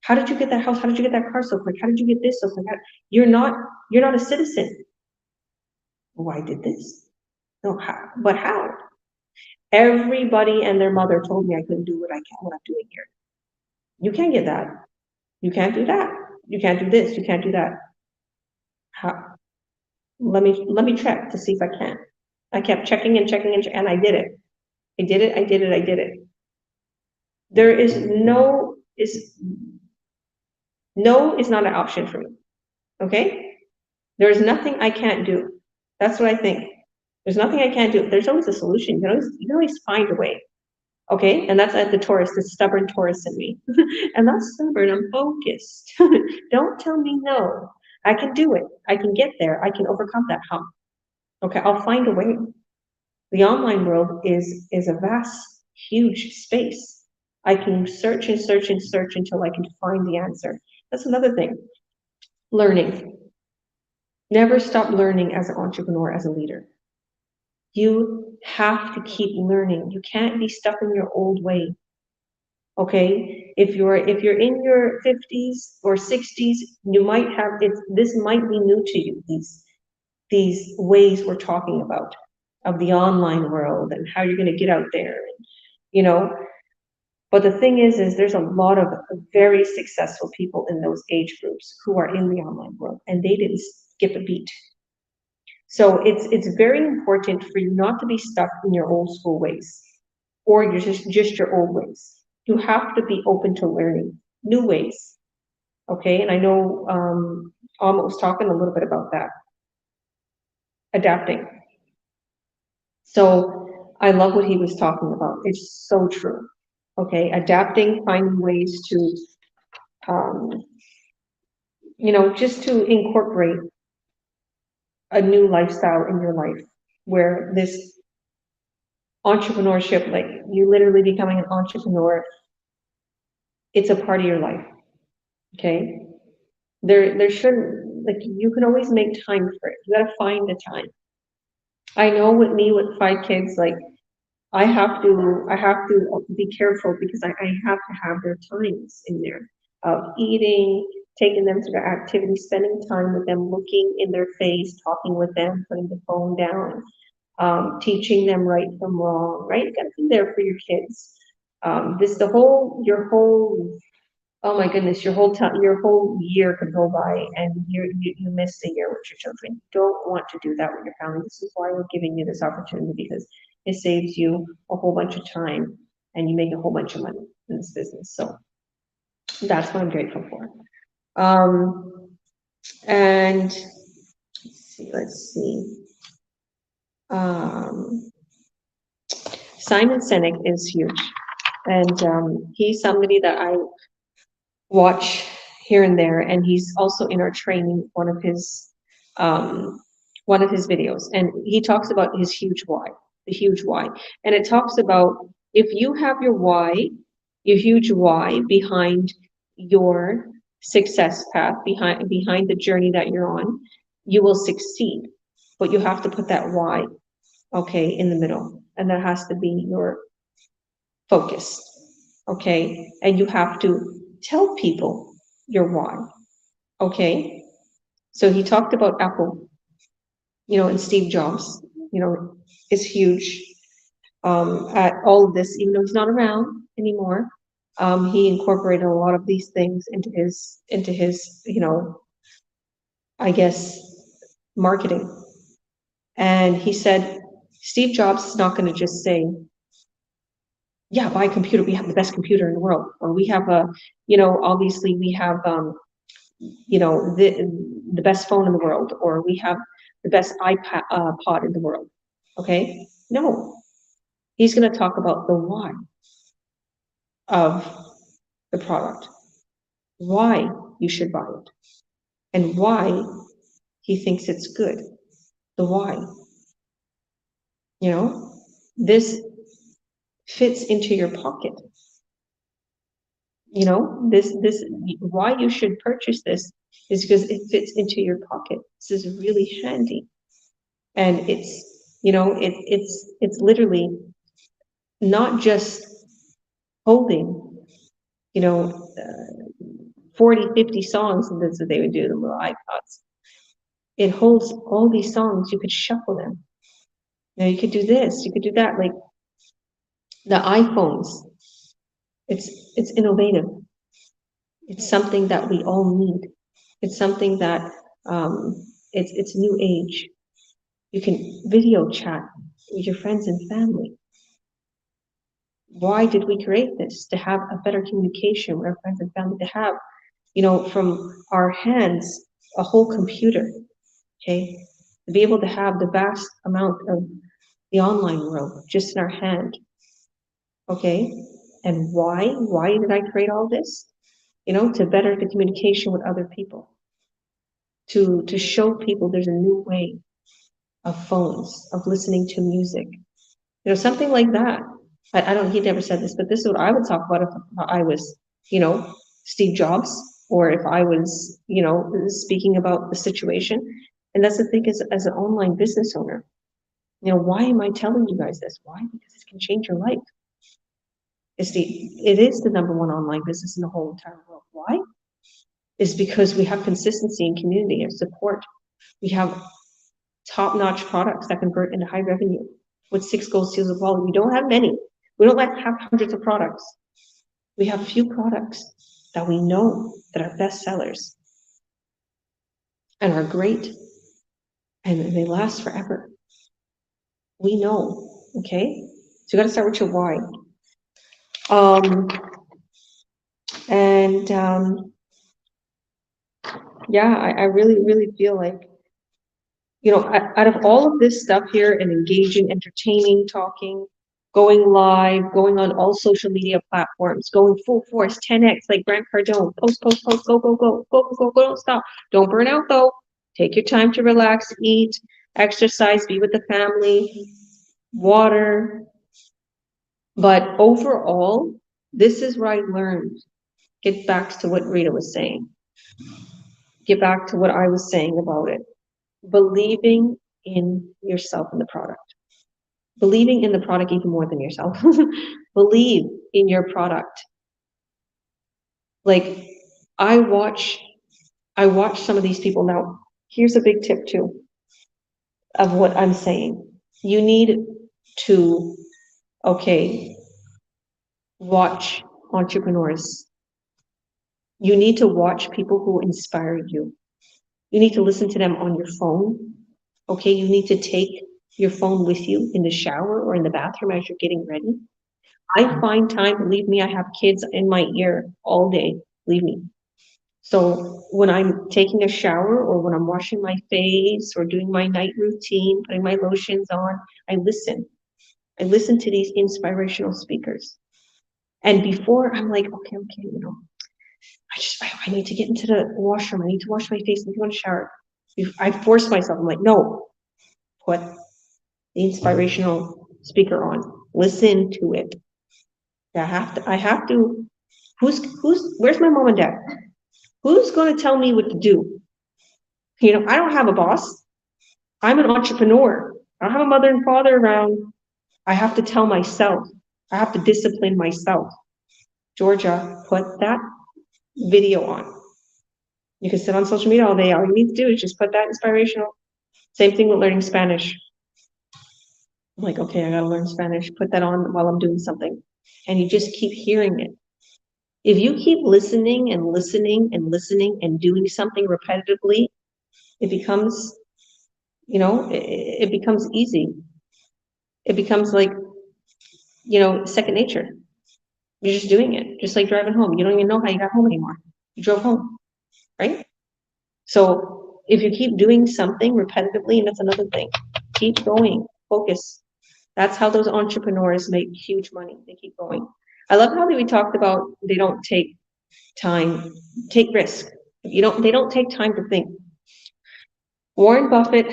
How did you get that house? How did you get that car so quick? How did you get this so quick? You're not a citizen." "Oh, I did this." "No, how? But how?" Everybody and their mother told me I couldn't do what I'm doing here. You can't get that. You can't do that. You can't do this. You can't do that. How? Let me check to see if I can. I kept checking and I did it. I did it. I did it. I did it. There is no not an option for me. Okay? There's nothing I can't do. That's what I think. There's nothing I can't do. There's always a solution. You can always find a way. Okay? And that's the stubborn Taurus in me. And that's stubborn. I'm focused. Don't tell me no. I can do it. I can get there. I can overcome that hump. Okay, I'll find a way. The online world is a vast, huge space. I can search and search and search until I can find the answer. That's another thing. Learning. Never stop learning as an entrepreneur, as a leader. You have to keep learning. You can't be stuck in your old way. Okay? If you're in your 50s or 60s, you might have this might be new to you, these ways we're talking about of the online world and how you're going to get out there, but the thing is there's a lot of very successful people in those age groups who are in the online world and they didn't skip a beat. So it's very important for you not to be stuck in your old school ways or you're just your old ways. You have to be open to learning new ways. Okay, and I know Alma was talking a little bit about that. Adapting. So I love what he was talking about. It's so true. Okay, adapting, finding ways to, just to incorporate a new lifestyle in your life where this entrepreneurship, like you literally becoming an entrepreneur, it's a part of your life. Okay, there shouldn't. like you can always make time for it. You gotta find the time. I know with me with 5 kids, like I have to be careful because I have to have their times in there of eating, taking them to their activities, spending time with them, looking in their face, talking with them, putting the phone down, teaching them right from wrong, right? You gotta be there for your kids. Your whole, oh my goodness, your whole time, your whole year could go by and you miss the year with your children. You don't want to do that with your family. This is why we're giving you this opportunity because it saves you a whole bunch of time and you make a whole bunch of money in this business. So that's what I'm grateful for. And let's see. Simon Sinek is huge. And he's somebody that I watch here and there, and he's also in our training, one of his videos, and he talks about his huge why, the huge why. And it talks about if you have your why, your huge why behind your success path, behind the journey that you're on, you will succeed. But you have to put that why, okay, in the middle, and that has to be your focus, okay? And you have to tell people your why, okay? So he talked about Apple, and Steve Jobs, is huge at all of this, even though he's not around anymore. He incorporated a lot of these things into his, I guess, marketing. And he said, Steve Jobs is not going to just say, yeah, buy a computer. We have the best computer in the world. Or we have obviously we have, the best phone in the world. Or we have the best pod in the world. Okay? No. He's going to talk about the why of the product. Why you should buy it. And why he thinks it's good. The why. This fits into your pocket. This why you should purchase this is because it fits into your pocket. This is really handy. And it's literally not just holding, 40, 50 songs, and that's what they would do, the little iPods. It holds all these songs. You could shuffle them. You could do this, you could do that. Like the iPhones, it's innovative. It's something that we all need. It's something that it's new age. You can video chat with your friends and family. Why did we create this? To have a better communication with our friends and family, to have, from our hands, a whole computer, okay? To be able to have the vast amount of the online world just in our hand, okay? And why did I create all this? To better the communication with other people. To show people there's a new way of phones, of listening to music. Something like that. He never said this, but this is what I would talk about if I was, Steve Jobs, or if I was, speaking about the situation. And that's the thing, is as an online business owner, why am I telling you guys this? Why? Because it can change your life. It is the number one online business in the whole entire world. Why? Is because we have consistency and community and support. We have top-notch products that convert into high revenue with 6 gold seals of quality. We don't have many. We don't have hundreds of products. We have few products that we know that are best sellers and are great, and they last forever. We know, okay? So you got to start with your why. I really, really feel like, out of all of this stuff here, and engaging, entertaining, talking, going live, going on all social media platforms, going full force, 10x, like Grant Cardone, post, go, don't stop. Don't burn out though. Take your time to relax, eat, exercise, be with the family, water. But overall, this is where I learned, get back to what Rita was saying. get back to what I was saying about it. Believing in yourself and the product. Believing in the product even more than yourself. Believe in your product. Like, I watch some of these people now. Here's a big tip too of what I'm saying. You need to, watch entrepreneurs. You need to watch people who inspire you. You need to listen to them on your phone. Okay, you need to take your phone with you in the shower or in the bathroom as you're getting ready. I find time, believe me, I have kids in my ear all day, believe me. So when I'm taking a shower or when I'm washing my face or doing my night routine, putting my lotions on, I listen. I listen to these inspirational speakers. And before I'm like, okay, I need to get into the washroom. I need to wash my face. I need to go in the shower. I force myself. I'm like, no, put the inspirational speaker on. Listen to it. I have to, where's my mom and dad? Who's going to tell me what to do? I don't have a boss. I'm an entrepreneur. I don't have a mother and father around. I have to tell myself. I have to discipline myself. Georgia, put that video on. You can sit on social media all day. All you need to do is just put that inspirational. Same thing with learning Spanish. I'm like, okay, I gotta learn Spanish. Put that on while I'm doing something. And you just keep hearing it. If you keep listening and listening and listening and doing something repetitively, it becomes, it becomes easy. It becomes like, second nature. You're just doing it, just like driving home. You don't even know how you got home anymore. You drove home, right? So if you keep doing something repetitively, and that's another thing, keep going, focus. That's how those entrepreneurs make huge money. They keep going. I love how we talked about they don't take time, take risk. They don't take time to think. Warren Buffett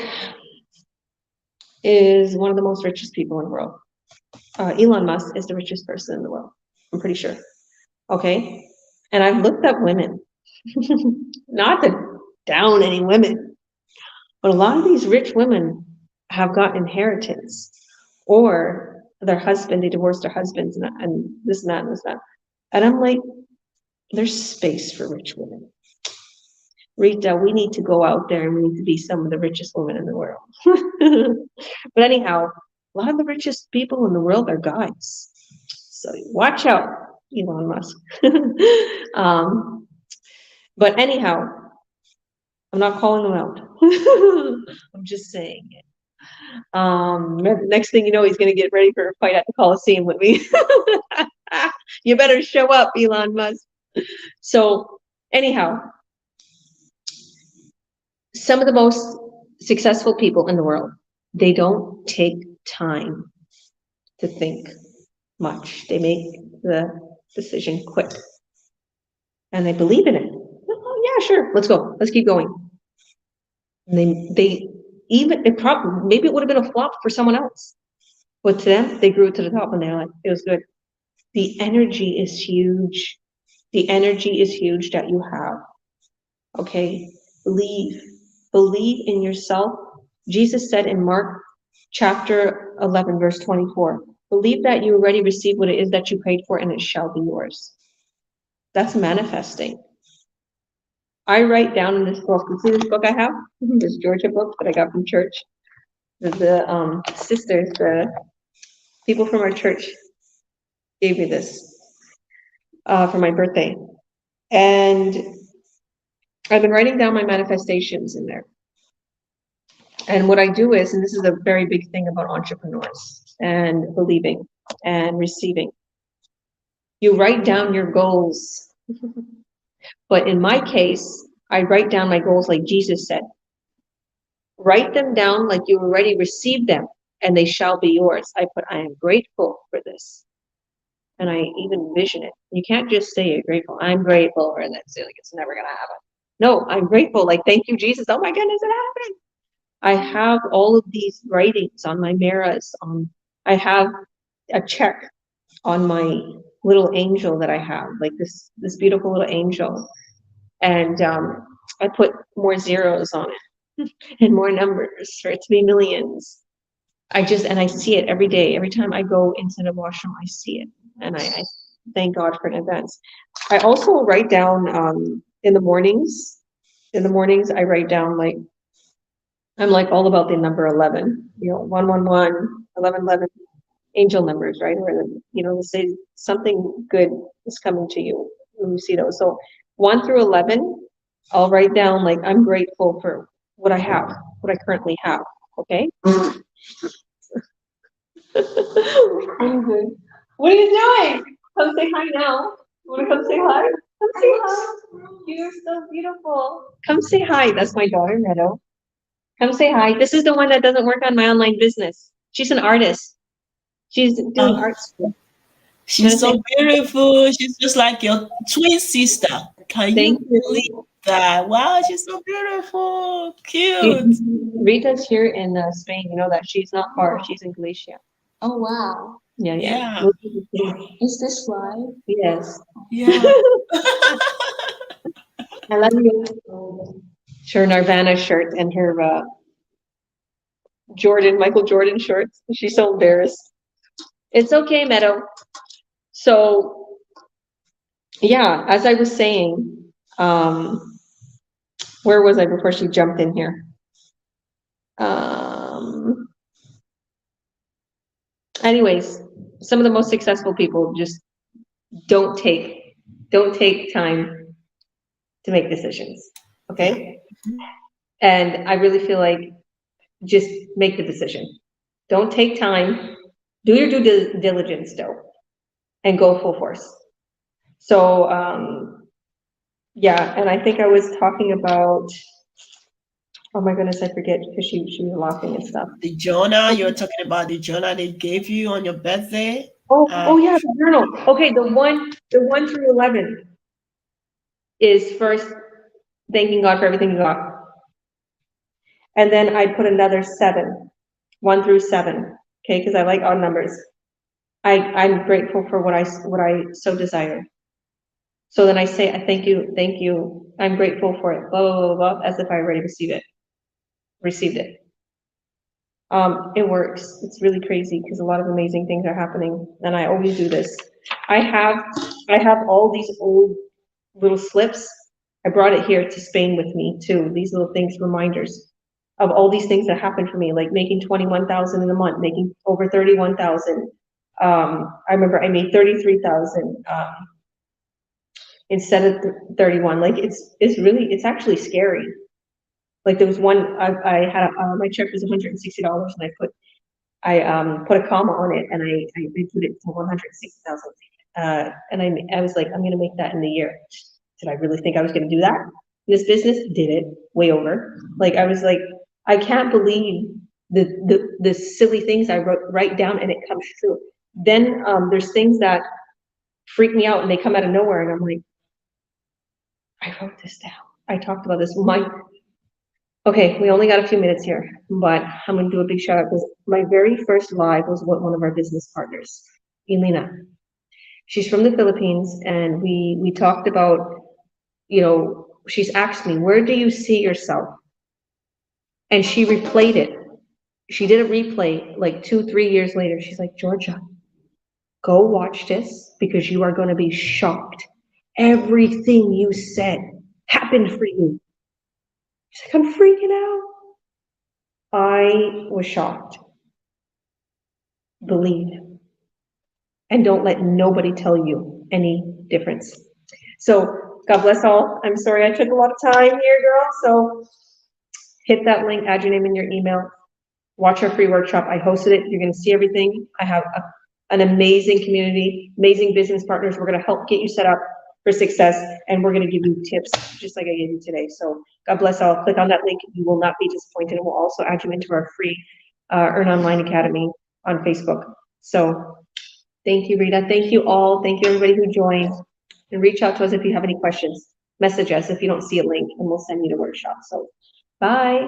is one of the most richest people in the world. Elon Musk is the richest person in the world. I'm pretty sure. Okay. And I've looked up women, not to down any women, but a lot of these rich women have got inheritance, or their husband, they divorced their husbands and this and that and this and that. And I'm like, there's space for rich women. Rita, we need to go out there and we need to be some of the richest women in the world. But anyhow, a lot of the richest people in the world are guys. So watch out, Elon Musk. But anyhow, I'm not calling them out. I'm just saying it. Next thing you know, he's going to get ready for a fight at the Coliseum with me. You better show up, Elon Musk. So anyhow, some of the most successful people in the world, they don't take time to think much. They make the decision quick. And they believe in it. Oh, yeah, sure. Let's go. Let's keep going. And they even, maybe it would have been a flop for someone else. But to them, they grew it to the top and they're like, it was good. The energy is huge. The energy is huge that you have. Okay? Believe in yourself. Jesus said in Mark chapter 11, verse 24, believe that you already received what it is that you prayed for and it shall be yours. That's manifesting. I write down in this book, you see this book I have? This Georgia book that I got from church. The sisters, the people from our church gave me this for my birthday. And I've been writing down my manifestations in there. And what I do is, and this is a very big thing about entrepreneurs and believing and receiving, you write down your goals. But in my case, I write down my goals like Jesus said. Write them down like you already received them, and they shall be yours. I am grateful for this. And I even vision it. You can't just say you're grateful. I'm grateful for this. Like it's never going to happen. No, I'm grateful. Like, thank you, Jesus. Oh my goodness, it happened. I have all of these writings on my mirrors. I have a check on my little angel that I have, like this beautiful little angel. And I put more zeros on it and more numbers for it to be millions. And I see it every day. Every time I go into the washroom, I see it. And I thank God for it in advance. I also write down in the mornings. In the mornings, I write down like, I'm like all about the number 11, 111, 1111, angel numbers, right? Or, they say something good is coming to you when you see those. So 1 through 11, I'll write down like, I'm grateful for what I have, what I currently have. Okay. What are you doing? Come say hi now. Want to come say hi? Come say hi. You're so beautiful. Come say hi. That's my daughter, Meadow. Come say hi. This is the one that doesn't work on my online business. She's an artist. She's doing art school. She's so beautiful. She's just like your twin sister. Can you believe that? Wow, she's so beautiful. Cute. Rita's here in Spain. You know that she's not far. She's in Galicia. Oh wow. Yeah. Is this live? Yes. Yeah. I love you. Her Nirvana shirt and her Michael Jordan shorts. She's so embarrassed. It's okay, Meadow. So, yeah, as I was saying, where was I before she jumped in here? Anyways, some of the most successful people just don't take time to make decisions. Okay. And I really feel like just make the decision. Don't take time. Do your due diligence though, and go full force. So, yeah, and I think I was talking about, oh my goodness, I forget because she was laughing and stuff. The journal, you're talking about the journal they gave you on your birthday? Oh yeah, the journal. Okay, the 1 through 11 is first thanking God for everything you got. And then I put another 7, 1 through 7, okay, because I like odd numbers. I'm grateful for what I so desire. So then I say, I thank you, I'm grateful for it, blah, blah, blah, blah, as if I already received it. It works. It's really crazy because a lot of amazing things are happening, and I always do this. I have all these old little slips. I brought it here to Spain with me too. These little things, reminders of all these things that happened for me, like making 21,000 in a month, making over 31,000. I remember I made 33,000 instead of 31. Like it's actually scary. Like there was one I had my check was $160 and I put a comma on it and I put it to 160,000. And I was like, I'm gonna make that in a year. Did I really think I was gonna do that? This business did it way over. Like I was like, I can't believe the silly things I write down and it comes true. Then there's things that freak me out and they come out of nowhere and I'm like, I wrote this down. I talked about this. Okay, we only got a few minutes here, but I'm gonna do a big shout out because my very first live was with one of our business partners, Elena. She's from the Philippines, and we talked about, she's asked me, where do you see yourself? And she replayed it. She did a replay like 2-3 years later. She's like, Georgia, go watch this because you are gonna be shocked. Everything you said happened for you. She's like, I'm freaking out. I was shocked. Believe. And don't let nobody tell you any difference. So God bless all. I'm sorry I took a lot of time here, girl. So hit that link, add your name in your email, watch our free workshop. I hosted it. You're going to see everything. I have an amazing community, amazing business partners. We're going to help get you set up for success, and we're going to give you tips just like I gave you today. So God bless all. Click on that link. You will not be disappointed. And we'll also add you into our free Earn Online Academy on Facebook. So thank you, Rita. Thank you all. Thank you, everybody who joined. And reach out to us if you have any questions. Message us if you don't see a link, and we'll send you the workshop. So bye.